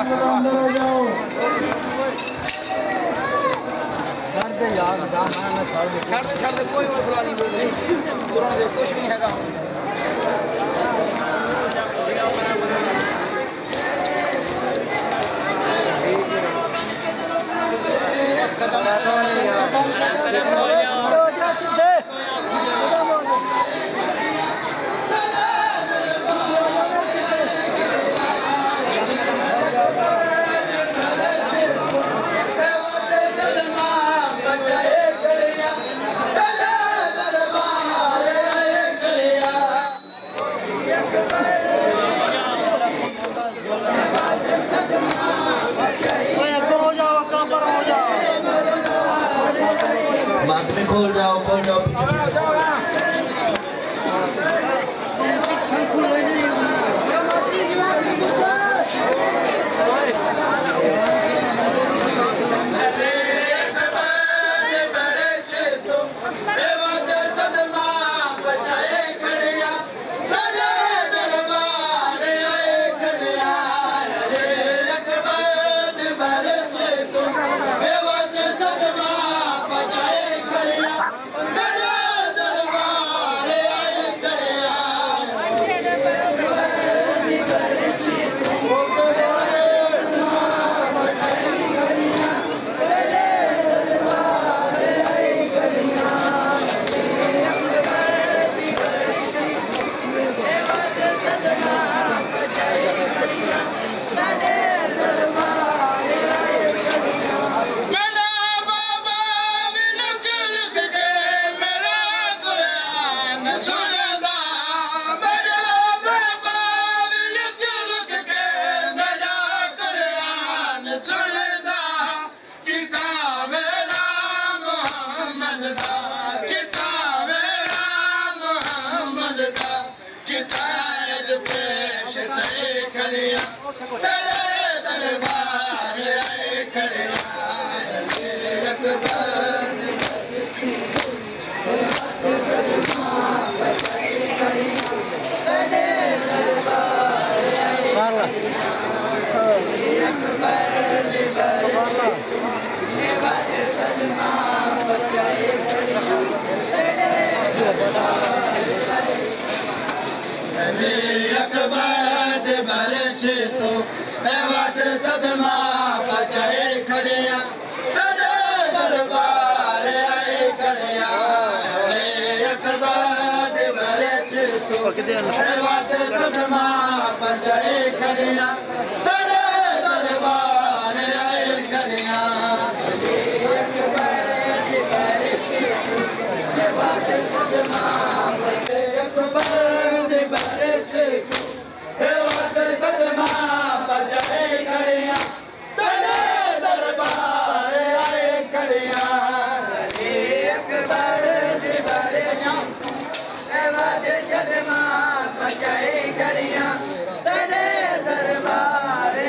अंदर हो जाओ ਛੱਡ ਦੇ ਕੋਈ ਮਸਲਾ ਨਹੀਂ ਤੁਰਨ ਦੇ ਕੁਝ ਨਹੀਂ ਹੈਗਾ खोल जाओ पीछे दरबार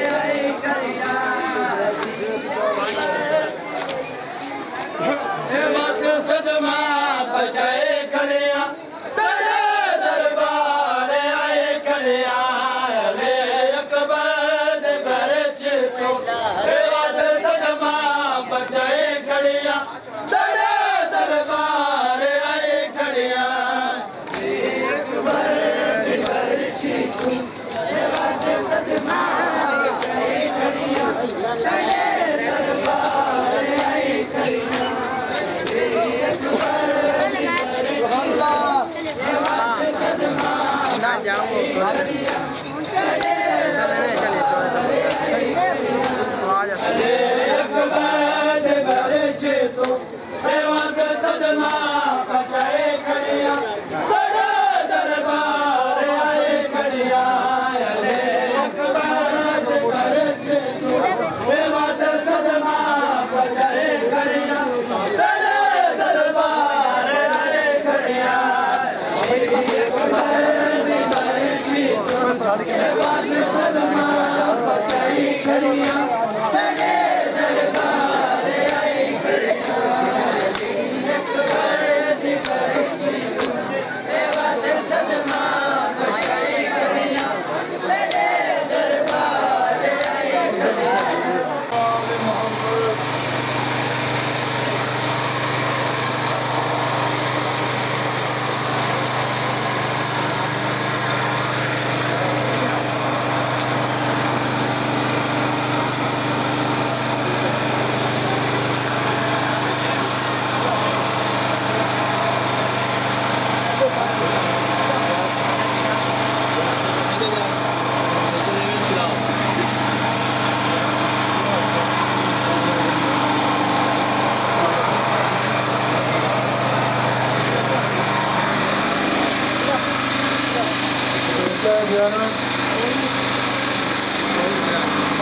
ज़ियारत।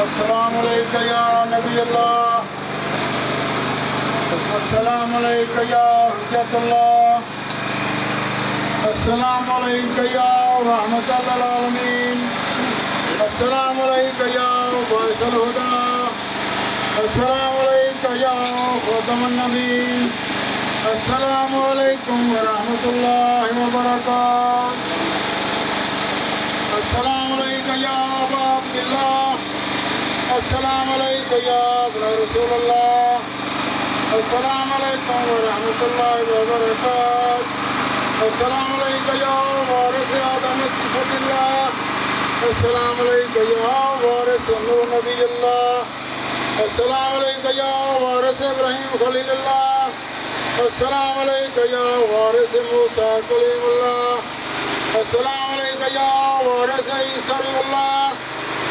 अस्सलाम अलैका या नबी अल्लाह, अस्सलाम अलैका या हुज्जतुल्लाह, अस्सलाम अलैका या रहमतल लिल आलमीन, अस्सलाम अलैका या बाइसल हुदा, अस्सलाम अलैका या खातमुन नबीय्यीन, अस्सलामु अलैकुम व रहमतुल्लाहि व बरकातुहू। अस्सलामु अलैका या अबा अब्दिल्लाह, अस्सलामु अलैका या इब्न रसूलल्लाह, अस्सलामु अलैकुम व रहमतुल्लाहि व बरकातुहू। अस्सलामु अलैका या वारिस आदम सिफ़तिल्लाह, अस्सलामु अलैका या वारिस नूह नबीयल्लाह, अस्सलामु अलैका या वारिस इब्राहीम खलीलुल्लाह, अस्सलामु अलैका या वारिस मूसा कलीमुल्लाह, अस्सलामु अलैका या वारिस ईसा रूहुल्लाह,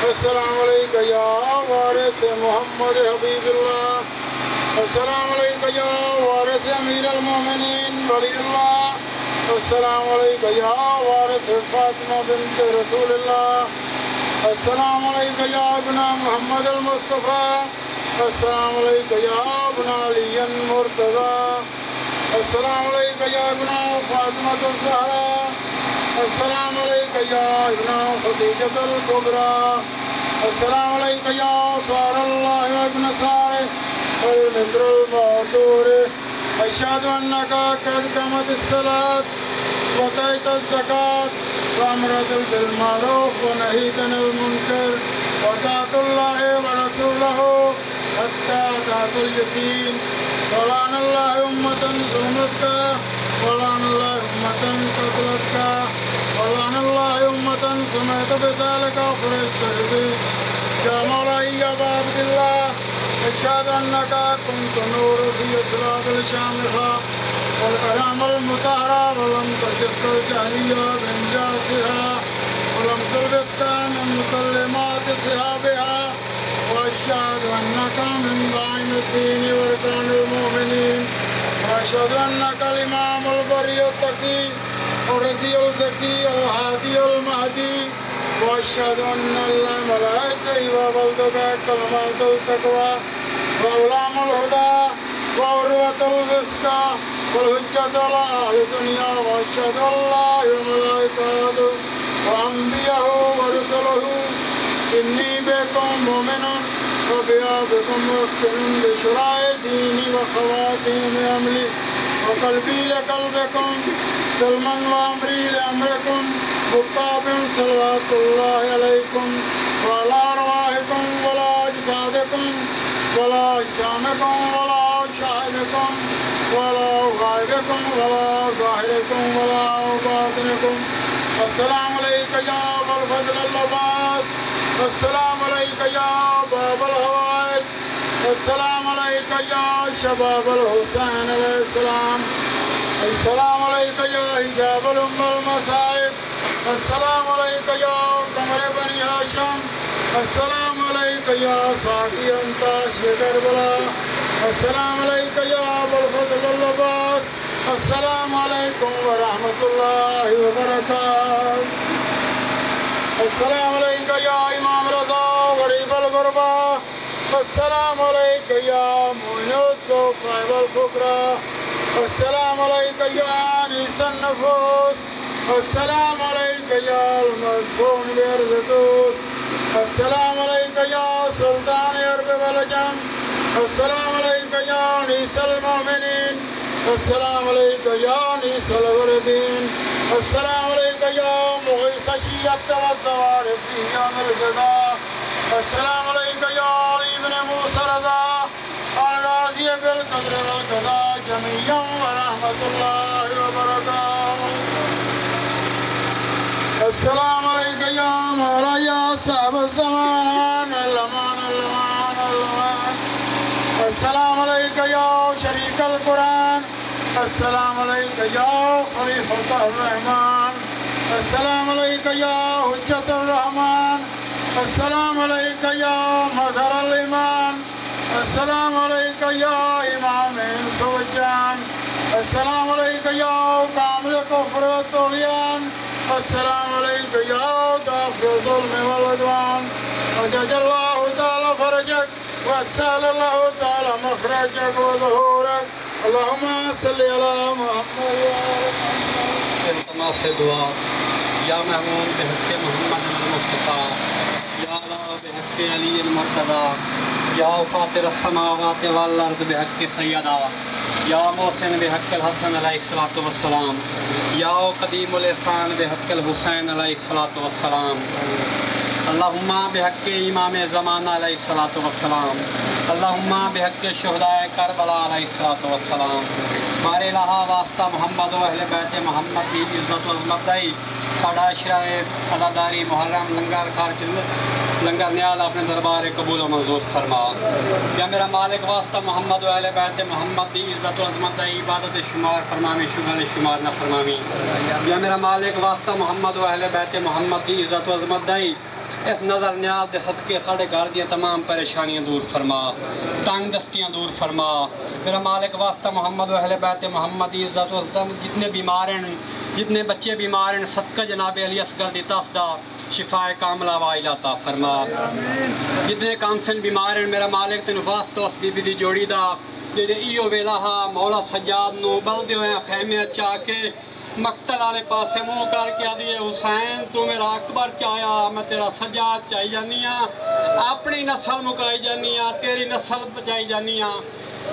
अस्सलामु अलैका या वारिस मुहम्मद हबीबुल्लाह, अस्सलामु अलैका या वारिस अमीरुल मोमिनीन वलीउल्लाह, अस्सलामु अलैका या वारिस फातिमा बिन्त रसूलुल्लाह, अस्सलामु अलैका या इब्न मुहम्मद अल मुस्तफ़ा, अस्सलामु अलैका या इब्न अली मुर्तज़ा, अस्सलामु अलैका या इब्न फातिमा ज़हरा, अस्सलामु अलैका या इब्न खदीजतुल कुबरा, अस्सलामु अलैका या सारल्लाह व इब्न सार वल मिद्रुल मअतूर, अशहदु अन्नका क़द क़ामतिस सलात व अतैतज़ ज़कात व अमरता बिल मारूफ व नहीता अनिल मुनकर व अताअतुल्लाहि व रसूलहु हत्ता अताअतुल यतीम व लअनल्लाहु उम्मतन ज़ुलमतका व लअनल्लाहु उम्मतन क़तलतका व लअनल्लाहु उम्मतन समअत बिज़ालिका फ़रिस्तरबी। या मौलाई या अबा अब्दिल्लाह, अशहदु अन्नका कुन्ता नूरु फ़ी अस्लाबिल शामिख़ा वल अरामल मुतहरा व लम तजस्कल जहलिया बिन जासिहा व लम तुलबिसका मिन मुकल्लिमाति सिहाबिहा व अशहदु अन्नका मिन दाइमिद्दीन व अरकानिल मोमिनीन व अशहदु अन्नका अल इमामुल बर्रियुत तक़ी व रज़ियुल ज़की अल हादियुल महदी व अशहदु अन्नल मलाइकता व बलदका कलमातुल तक़वा व उलामुल हुदा व उर्वतुल वुस्का वल हुज्जतुल अहलि दुनिया व अशहदु अल्लाह व मलाइकतहु व अंबियाहु व रुसुलहु इन्नी बिकुम मुमिनुन व बिकुम मुफ़्तिनुन बिशुराइ दीनी व ख़वातीम अमली व क़ल्बी लिक़ल्बिकुम सलमन व अमरी लिअमरिकुम मुत्ताबिउन सलवातुल्लाहि अलैकुम व अला अरवाहिकुम व अला अजसादिकुम व अला अजसामिकुम व अला शाहिदिकुम व अला गाइबिकुम व अला ज़ाहिरिकुम व अला बातिनिकुम। अस्सलामु अलैका या अबल फ़ज़ल अल अब्बास, अस्सलामु अलैका या बाबल हवाइज, अस्सलामु अलैका या शबाबल हुसैन अलैहिस्सलाम, अस्सलामु अलैका या हिजाबुल उम्मुल मसाइब, अस्सलामु अलैका या कमर बनी हाशिम, अस्सलामु अलैका या साक़ी अंताश करबला, अस्सलामु अलैका या अबल फ़ज़ल अल अब्बास, अस्सलामु अलैकुम व रहमतुल्लाहि व बरकातुहू। अस्सलामु अलैका या इमाम रज़ा गरीबल गुरबा, अस्सलामु अलैका या मुइनुद दुफ़ा वल फ़ुक़रा, अस्सलामु अलैका या अनीसन नफ़ूस, अस्सलामु अलैका या अल-मदफ़ून बिअर्ज़, अस्सलामु अलैका या सुल्तान अरब वल अजम, अस्सलामु अलैका या अनीसल मोमिनीन, अस्सलामु अलैका या अनीसल गुरबीन, अस्सलामु अलैका या मुग़ीस शिय्यत व ज़वारिफ़ फ़ी यौमिल ग़दा, अस्सलामु अलैका या अली इब्न मूसा रज़ा अल-राज़ी बिल क़द्र वल क़ज़ा जमीअन व रहमतुल्लाहि व बरकातुहू। अस्सलामु अलैका या मौला या साहिब ज़मान अल-अमान अल-अमान अल-अमान, अस्सलामु अलैका या शरीकल कुरान, अस्सलामु अलैका या खलीफ़तुर रहमान, अस्सलामु अलैका या हुज्जतुर रहमान, अस्सलामु अलैका या मज़हरुल ईमान, अस्सलामु अलैका या इमाम इंस व जान, अस्सलामु अलैका या कामिल कुफ्र व तुग़यान, السلام عليك يا دافع الظلم والعدوان وجد الله تعالى فرجك وسهل الله تعالى مخرجك وظهورك اللهم صل على محمد وعلى محمد التماس से दुआ या महमूद बेहक़ मोहम्मद मुस्तफ़ा या अला बेहक़ अली मुर्तज़ा या फ़ातिर अस्समावात वल अर्ज़ बेहक़ सय्यदा या मोहसिन बेहक़ हसन अलैहिस्सलातु वस्सलाम या क़दीमुल एहसान बेहक़ हुसैन अलैहिस्सलातु वस्सलाम अल्लाहुम्मा बेहक़ इमाम ज़माना अलैहिस्सलातु वस्सलाम अल्लाहुम्मा बेहक़ शुहदाए करबला अलैहिस्सलातु वस्सलाम मारे इलाहा वास्ता मोहम्मद व अहले बैत मोहम्मद की इज़्ज़त व अज़मत दई साडा शराए अदादारी मुहर्रम लंगर खारज लंगर न्याल अपने दरबार कबूल व मंजूर फरमा या मेरा मालिक वास्ता मोहम्मद व अहले बैत मोहम्मद की इज़्ज़त व अज़मत दई इबादत शुमार फरमावी शुगल शुमार न फरमावी या मेरा मालिक वास्ता मोहम्मद व अहले बैत मोहम्मद की इज़्ज़त व अज़मत दई इस नज़र न्याल के सदके साढ़े घर दी तमाम परेशानियां दूर फरमा तंग दस्तियाँ दूर फरमा मेरा मालिक वास्ता मोहम्मद व अहले बैत मोहम्मद की इज़्ज़त व अज़मत जितने बीमार हैं जितने बच्चे बीमार हैं सदका जनाब अली असगर दी तस्दा शिफाए कामला वाइलाता फरमा जितने कामसन बीमार हैं मेरा मालिक तेन वास्ता उस बीबी दी जोड़ी दा जेडे इो वेला हा मौला सज्जाद नू बलदे होए खैमे चा के मकतल वाले पासे मुँह करके आदि हुसैन तू मेरा अकबर चाया मैं तेरा सजाद चाई जानी हाँ अपनी नस्ल मुकाई जानी हाँ तेरी नस्ल बचाई जानी हाँ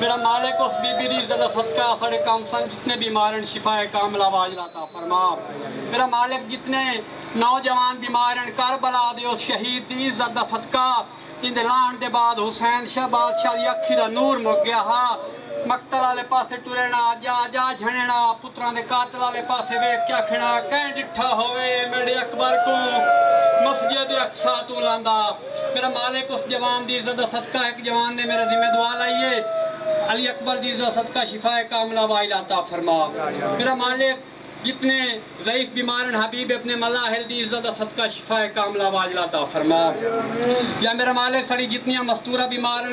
मेरा मालिक उस बीबी दी इज़्ज़त सदका साढ़े कामसन जितने बीमार हैं शिफाए कामला वाजलाता फरमा मेरा मालिक जितने नौजवान बीमार हैं करबला दे उस शहीद की इज़्ज़त दा सदका जिंदे लाण दे बाद हुसैन शाह बादशाह दी अखी दा नूर मुक गया हा मकतल वाले पासे टुरेना जा जा झणना पुत्रां दे कातल वाले पासे वेख के आखना कहीं डिठा होवे मेरे अकबर को मस्जिद अक्सा तू लांदा मेरा मालिक उस जवान दी इज़्ज़त दा सदका एक जवान ने मेरे जिम्मे दुआ लाइए अली अकबर दी इज़्ज़त सदका शिफाए कामला वाइलाता फरमा मेरा मालिक जितने ज़ईफ़ बीमार हबीब अपने मज़ाहिर दी इज़्ज़त सदका शिफाए कामला वाजलाता फरमा या मेरा मालिक साड़ी जितनियाँ मस्तूरा बीमार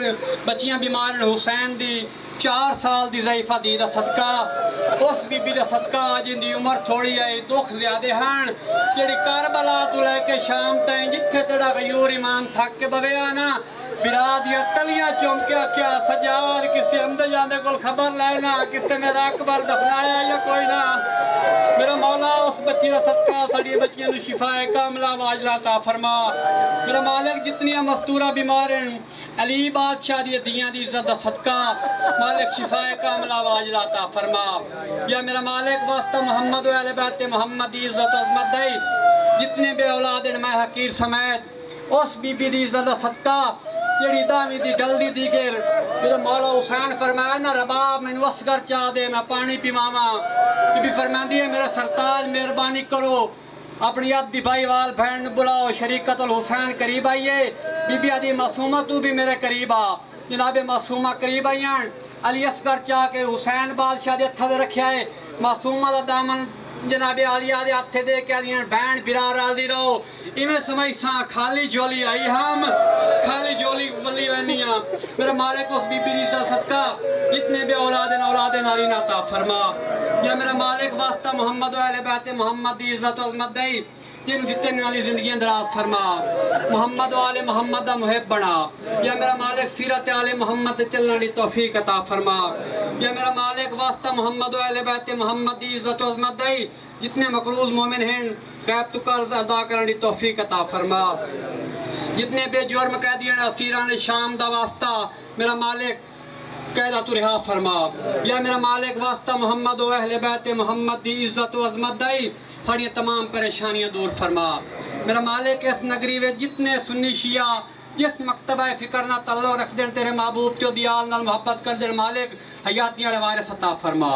बच्चियाँ बीमार हुसैन दी 4 साल दी ज़ईफ़ा दी दा सदका उस बीबी दा सदका जिंदी उम्र थोड़ी है दुख ज़्यादा हैं जेड़ी करबला तो लैके शाम ताईं जिथे तेरा गयूर ईमान थक के बवेआ ना बिरा दिया तलियां चुम के आख्या सजाद किसी अंदर जाने को खबर लेना किसने मेरा अकबर दफनाया या कोई ना मेरा मौला उस बच्ची का सदका साड़ी बच्चियों को शिफाए कामला वाजलाता फरमा मेरा मालिक जितनियां मस्तूरा बीमार हैं अली बादशाह दी दियां दी इज़्ज़त दा सदका मालिक शिफाए कामला वाजलाता फरमा या मेरा मालिक वास्ता मोहम्मद व अहले बैत मोहम्मद दी इज़्ज़त अज़मत दई जितने बे औलाद हैं मैं हकीर समेत उस बीबी दी इज़्ज़त दा सदका जेड़ी दावी दी डलदी दी गिर मेरा मौला हुसैन फरमाया ना रबाब मैनू असगर चाह दे मैं पानी पिवावा बीबी फरमांदी है मेरा सरताज मेहरबानी करो अपनी अद्धी भाईवाल बहन बुलाओ शरीकतुल हुसैन करीब आइए बीबी आदि मासूमा तू भी मेरे करीब आ जनाबे मासूमा करीब आई अली असगर चाह के हुसैन बादशाह दे हत्था दे रखा है मासूमा दा दामन जनाबे आलिया दे हथे दे के आदियां बहन बिरा राजी रहो इवें समय सा खाली झोली आई हम खाली झोली वली वनिया मेरा मालिक उस बीबी दी सदका जितने भी औलाद नारी नाता फरमा या मेरा मालिक वास्ता मोहम्मद व अहले बैत मोहम्मद दी इज़्ज़त अज़मत दई जिन्हों जितने वाली जिंदगी दराज फरमा मोहम्मद वाले मोहम्मद दा मुहिब बना या मेरा मालिक सीरत आले मोहम्मद चलने की तौफीक अता फरमा या मेरा मालिक वास्ता मोहम्मद व अहले बैत मोहम्मद दी इज़्ज़त अज़मत दई जितने मकरूज मोमिन हैं गैब तो कर्ज अदा करने की तौफीक अता फरमा जितने बेजुर्म कैदी हैं असीरान शाम दा वास्ता मेरा मालिक कैदा तू रिहा फरमा या मेरा मालिक वास्ता मोहम्मद व अहले बैत मोहम्मद दी इज़्ज़त अज़मत दई साड़ी तमाम परेशानियां दूर फरमा मेरा मालिक इस नगरी में जितने सुन्नी शिया जिस मकतबा फिक्र ना तल्लो रख दें तेरे महबूब तो दियाल नाल मोहब्बत कर दे मालिक हयातियां वारिस अता फरमा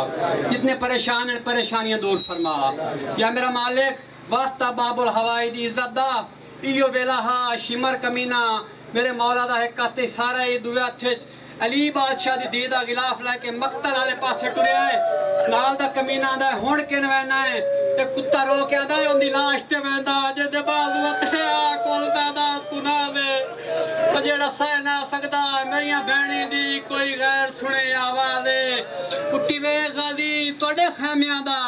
जितने परेशान हैं परेशानियां दूर फरमा या मेरा मालिक वास्ता बाबुल हवाई दी इज़्ज़त दा इयो वेला हा शिमर कमीना मेरे मौला दा एक काते सारा ये दुआ थे अली बादशाह दी दीदा गिलाफ लेके मकतल वाले पासे टुरिया है नाल दा कमीना दा हुण किन वैना है ते कुत्ता रो के आदा उंदी लाश ते वैंदा जे दे बाजू ते आ कोल सादा कुना वे जेड़ा सह ना सकदा मेरियां बहनी दी कोई गैर सुने आवाज़ उठी वे गादी तोड़े खैमियां दा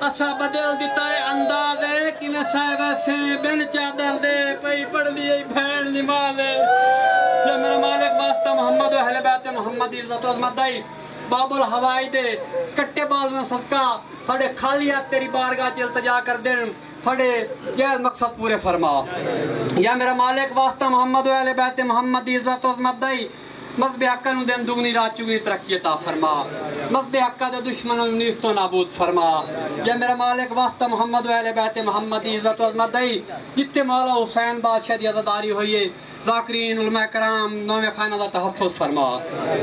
असा बदल दिता है अंदाज है कि मैं साहिब से बिन चादर दे पई पढ़ ली भैन नमाज या मेरा मालिक वास्ता मोहम्मद व अहले बैत मोहम्मद इज्जत अजमत दाई बाबुल हवाई दे कट्टे बाज में सदका साढ़े खाली हाथ तेरी बारगाह च इल्तिजा कर देन साढ़े जायज़ मकसद पूरे फरमा या मेरा मालिक वास्ता मोहम्मद व अहले बैत मोहम्मद इज्जत अजमत दाई मज़हब हक्का नु दिन दुगनी रात चुगनी तरक्की अता फरमा मज़हब हक्का दे दुश्मनों नु नीस तो नाबूद फरमा या मेरा मालिक वास्ता मोहम्मद व अहले बैत मोहम्मद इज्जत अजमत दाई जिथे मौला हुसैन बादशाह दी अज़ादारी हुई है ज़ाकिरीन उलमा कराम नौवे खाना दा तहफ़्फ़ुज़ फरमा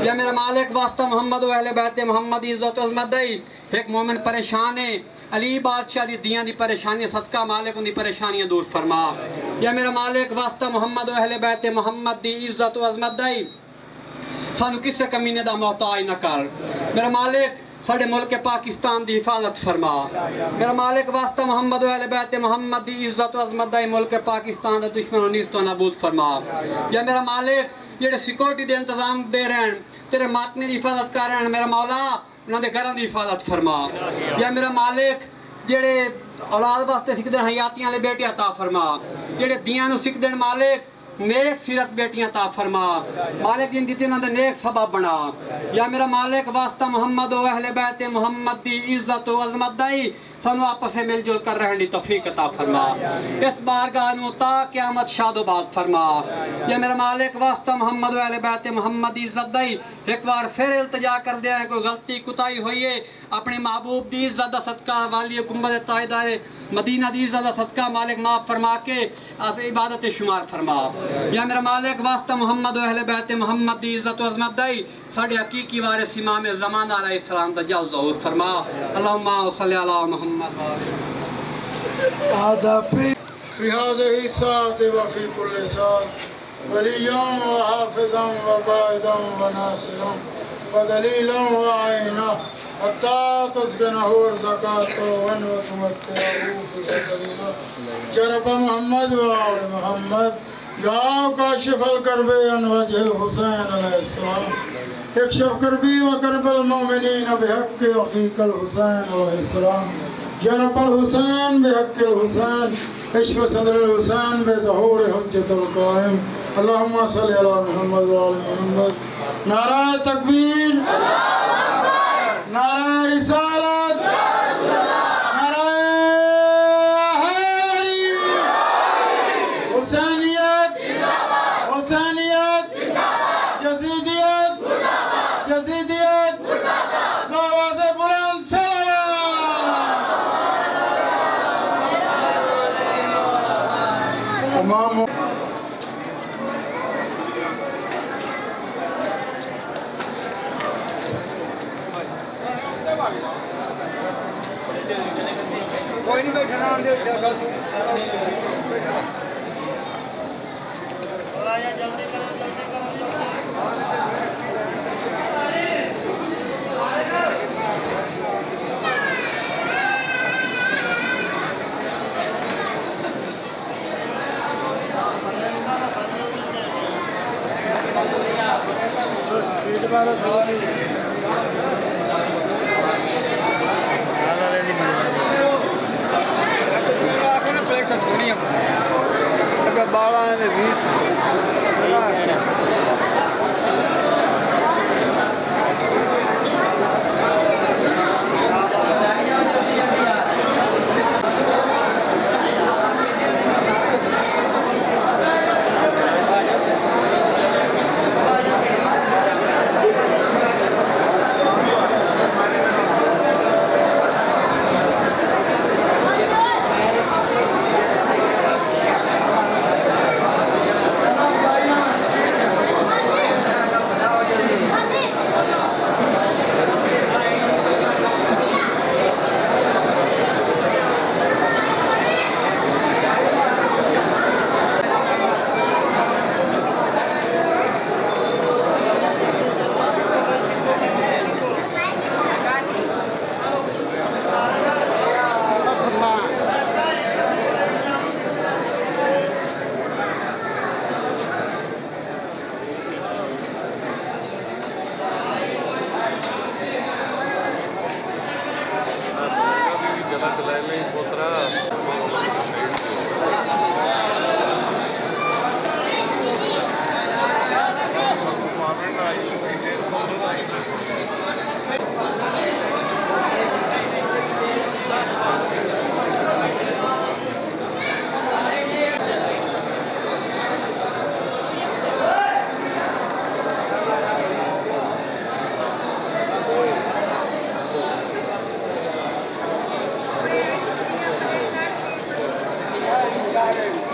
या मेरा मालिक वास्ता मोहम्मद व अहले बैत मोहम्मद इज्जत अजमत दाई एक मोमिन परेशान है अली बादशाह दी दियां दी परेशानी सदका मालिक उनकी परेशानियां दूर फरमा या मेरा मालिक वास्ता मोहम्मद व अहले बैत मोहम्मद दी इज्जत अजमत दाई सानू किसी कमीने का मोहताज न कर मेरा मालिक साढ़े मुल्क पाकिस्तान की हिफाजत फरमा मेरा मालिक वास्ता मोहम्मद व अहले बैत मोहम्मद की इज्जत अजमत दाई मुल्क पाकिस्तान के दुश्मनों नीस तो नाबूद फरमा या मेरा मालिक जेडे सिक्योरिटी के इंतजाम दे रहे हैं तेरे मातमी की हिफाजत कर रहे हैं मेरा मौला उन्होंने घरों की हिफाजत फरमा या मेरा मालिक जेडे औलाद वास्ते सिखते हयातियां ले बेटियां ता फरमा जेडे दियां नु सिखते मालिक नेक सीरत बेटियां ता फरमा मालिक जिन दी उन्होंने नेक सबब बना या मेरा मालिक वास्ता मोहम्मद व अहले बैत मोहम्मद की इज्जत व अजमत दाई सानू आपस में मिलजुल कर रहने की तौफीक अता फरमा इस बारगाह नु ता क़यामत शादोबाद फरमा या मेरा मालिक वास्ता मोहम्मद व अहले बैत मोहम्मद की इज्जत दाई एक बार फिर इल्तिजा कर दिया कोई गलती कुताही हुई है अपने महबूब की इज्जत दा सदका वाली गुंबद ताजदार मदीना दी इज्जत दा सदका मालिक माफ फरमा के अस इबादत शुमार फरमा या मेरा मालिक वास्ता मोहम्मद व अहले बैत मोहम्मद की इज्जत व अजमत दाई साढ़े हकीकी वारिस इमाम ज़मान अलैहिस्सलाम दा जल ज़हूर फरमा अल्लाहुम्मा सल्लि अला मुहम्मद هذا في هذه الساعة وفي كل ساعة وليا وحافظا وقائدا وناصرا ودليلا وعينا حتى تسكنه رزقاته وتمتعه فيه دليلا يا رب محمد وآل محمد يا كاشف الكرب عن وجه الحسين عليه السلام اكشف كربي وكرب المؤمنين بحق أخيك الحسين عليه السلام يا رب الحسين بحق الحسين اشف صدر الحسين بظهور حجة القائم اللهم صل على محمد وآل محمد نعرہ تکبیر نعرہ رسالت نعرہ حیدری حسینیت حسینیت یزیدیت یزیدیت آواز بلند سلام امام कोई नहीं बैठा ना दे जल्दी करो बाला जा रहे हैं